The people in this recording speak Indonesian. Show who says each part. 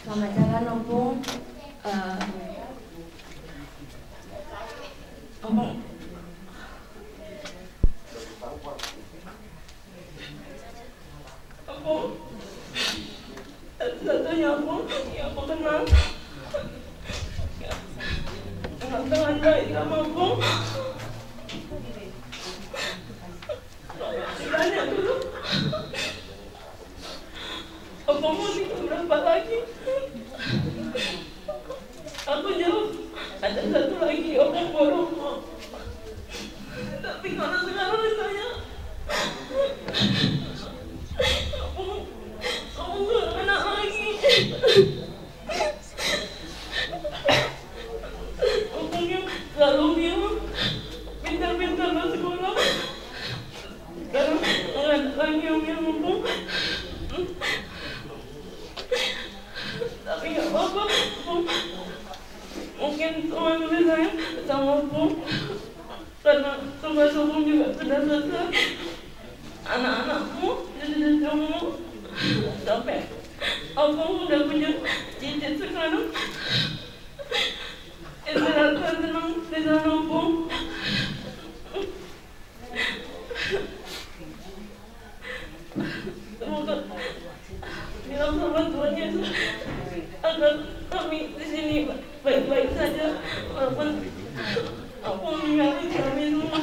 Speaker 1: Selamat jalan Opung. Opung. Opung. Satu-satunya Opung yang aku kenal. Kenal dengan baik sama Opung. Banyak dulu. Opung mau tinggal berapa lagi? Aku jawab, ada satu lagi Opung borong. Tapi kalau sekarang ditanya, Opung gak anak lagi. Opung yang selalu bilang, pintar-pintar ke sekolah. Sekarang gak ada lagi yang Opung. Tapi gak apa-apa, mungkin Tuhan lebih sayang sama Opung karena tugas Opung juga sudah selesai. Anak-anakmu jadi kamu sampai Opung udah punya cicit sekarang. Istirahatkan senang di sana Opung. Semoga bilang sama Tuhan Yesus agar kami di sini baik-baik saja walaupun Opung meninggalkan kami semua.